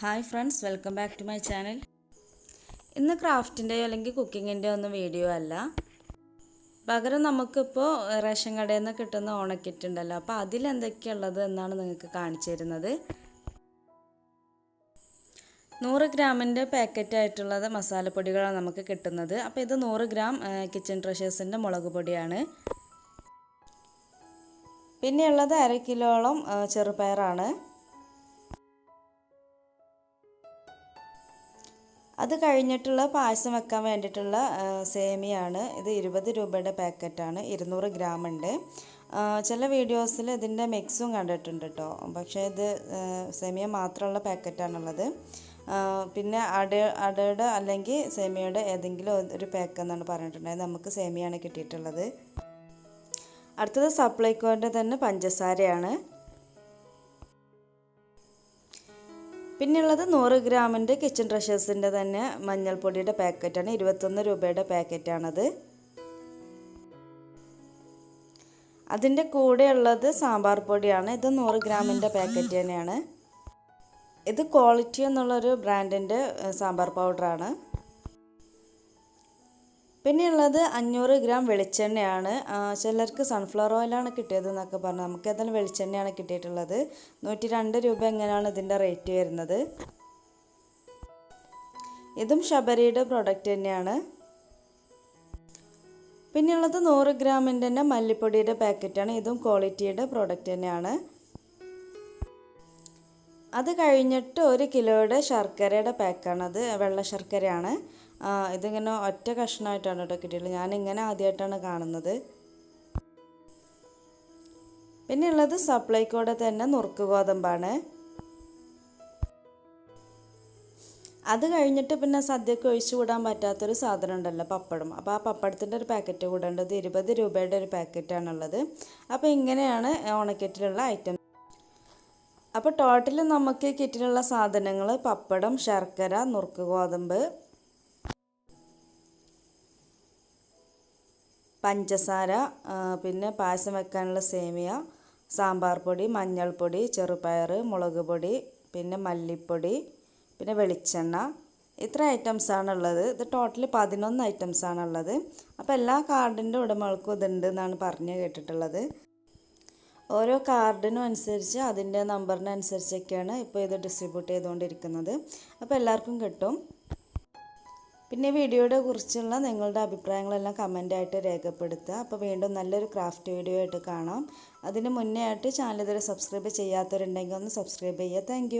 Hi friends, welcome back to my channel. ഇന്ന് ക്രാഫ്റ്റിൻ്റെയോ അല്ലെങ്കിൽ കുക്കിങ്ങിൻ്റെയോ ഒന്നും വീഡിയോ അല്ല. പകരം നമുക്കിപ്പോൾ റേഷൻ കടയിൽ നിന്ന് കിട്ടുന്ന ഓണക്കിറ്റ് ഉണ്ടല്ലോ, അപ്പോൾ അതിലെന്തൊക്കെയുള്ളത് എന്നാണ് നിങ്ങൾക്ക് കാണിച്ചു തരുന്നത്. 100 ഗ്രാമിൻ്റെ പാക്കറ്റായിട്ടുള്ളത് മസാലപ്പൊടികളാണ് നമുക്ക് കിട്ടുന്നത്. അപ്പോൾ ഇത് 100 ഗ്രാം കിച്ചൺ ട്രഷേഴ്സിൻ്റെ മുളക് പൊടിയാണ്. പിന്നെയുള്ളത് 1/2 കിലോളം ചെറുപയറാണ്. അത് കഴിഞ്ഞിട്ടുള്ള പായസം വെക്കാൻ വേണ്ടിയിട്ടുള്ള സേമിയാണ്. ഇത് 20 രൂപയുടെ പാക്കറ്റാണ്, 200 ഗ്രാം ഉണ്ട്. ചില വീഡിയോസിൽ ഇതിൻ്റെ മിക്സും കണ്ടിട്ടുണ്ട് കേട്ടോ, പക്ഷേ ഇത് സേമിയ മാത്രമുള്ള പാക്കറ്റാണുള്ളത്. പിന്നെ അടയുടെ അല്ലെങ്കിൽ സേമിയയുടെ ഏതെങ്കിലും ഒരു പാക്ക് എന്നാണ് പറഞ്ഞിട്ടുണ്ടായത്. നമുക്ക് സേമിയാണ് കിട്ടിയിട്ടുള്ളത്. അടുത്തത് സപ്ലൈക്കോൻ്റെ തന്നെ പഞ്ചസാരയാണ്. പിന്നെയുള്ളത് 100 ഗ്രാമിൻ്റെ കിച്ചൺ ട്രഷേഴ്സിൻ്റെ തന്നെ മഞ്ഞൾപ്പൊടിയുടെ പാക്കറ്റാണ്, 21 രൂപയുടെ പാക്കറ്റാണത്. അതിൻ്റെ കൂടെയുള്ളത് സാമ്പാർ പൊടിയാണ്. ഇത് 100 ഗ്രാമിൻ്റെ പാക്കറ്റ് തന്നെയാണ്. ഇത് ക്വാളിറ്റി എന്നുള്ളൊരു ബ്രാൻഡിൻ്റെ സാമ്പാർ പൗഡറാണ്. പിന്നെയുള്ളത് 500 ഗ്രാം വെളിച്ചെണ്ണയാണ്. ചിലർക്ക് സൺഫ്ലവർ ഓയിലാണ് കിട്ടിയത് എന്നൊക്കെ പറഞ്ഞു. നമുക്ക് ഏതായാലും വെളിച്ചെണ്ണയാണ് കിട്ടിയിട്ടുള്ളത്. 102 രൂപ എങ്ങനെയാണ് ഇതിൻ്റെ റേറ്റ് വരുന്നത്. ഇതും ശബരിയുടെ പ്രൊഡക്റ്റ് തന്നെയാണ്. പിന്നെയുള്ളത് 100 ഗ്രാമിൻ്റെ തന്നെ മല്ലിപ്പൊടിയുടെ പാക്കറ്റാണ്. ഇതും ക്വാളിറ്റിയുടെ പ്രൊഡക്റ്റ് തന്നെയാണ്. അത് കഴിഞ്ഞിട്ട് 1 കിലോയുടെ ശർക്കരയുടെ പാക്കാണത്, വെള്ള ശർക്കരയാണ്. ഇതിങ്ങനെ ഒറ്റ കഷ്ണമായിട്ടാണ് കേട്ടോ കിട്ടിയിട്ടുള്ളത്. ഞാനിങ്ങനെ ആദ്യമായിട്ടാണ് കാണുന്നത്. പിന്നെയുള്ളത് സപ്ലൈക്കോടെ തന്നെ നുറുക്ക് ഗോതമ്പാണ്. അത് കഴിഞ്ഞിട്ട് പിന്നെ സദ്യക്ക് ഒഴിച്ചു കൂടാൻ പറ്റാത്തൊരു സാധനം ഉണ്ടല്ലോ, പപ്പടം. അപ്പോൾ ആ പപ്പടത്തിൻ്റെ ഒരു പാക്കറ്റ് കൂടെ ഉണ്ട്. 20 രൂപയുടെ ഒരു പാക്കറ്റാണുള്ളത്. അപ്പോൾ ഇങ്ങനെയാണ് ഓണക്കിറ്റിലുള്ള ഐറ്റം. അപ്പോൾ ടോട്ടൽ നമുക്ക് കിറ്റിലുള്ള സാധനങ്ങൾ പപ്പടം, ശർക്കര, നുറുക്ക് ഗോതമ്പ്, പഞ്ചസാര, പിന്നെ പായസം വെക്കാനുള്ള സേമിയ, സാമ്പാർ പൊടി, മഞ്ഞൾപ്പൊടി, ചെറുപയർ, മുളക് പൊടി, പിന്നെ മല്ലിപ്പൊടി, പിന്നെ വെളിച്ചെണ്ണ. ഇത്ര ഐറ്റംസാണുള്ളത്. ഇത് ടോട്ടൽ 11 ഐറ്റംസാണുള്ളത്. അപ്പോൾ എല്ലാ കാർഡിൻ്റെ ഉടമകൾക്കും ഇതുണ്ട് എന്നാണ് പറഞ്ഞു കേട്ടിട്ടുള്ളത്. ഓരോ കാർഡിനും അനുസരിച്ച് അതിൻ്റെ നമ്പറിനനുസരിച്ചൊക്കെയാണ് ഇപ്പോൾ ഇത് ഡിസ്ട്രിബ്യൂട്ട് ചെയ്തുകൊണ്ടിരിക്കുന്നത്. അപ്പോൾ എല്ലാവർക്കും കിട്ടും. പിന്നെ വീഡിയോയുടെ കുറിച്ചുള്ള നിങ്ങളുടെ അഭിപ്രായങ്ങളെല്ലാം കമൻ്റായിട്ട് രേഖപ്പെടുത്തുക. അപ്പോൾ വീണ്ടും നല്ലൊരു ക്രാഫ്റ്റ് വീഡിയോ ആയിട്ട് കാണാം. അതിന് മുന്നേ ആയിട്ട് ചാനൽ ഇതുവരെ സബ്സ്ക്രൈബ് ചെയ്യാത്തവരുണ്ടെങ്കിൽ ഒന്ന് സബ്സ്ക്രൈബ് ചെയ്യുക. താങ്ക്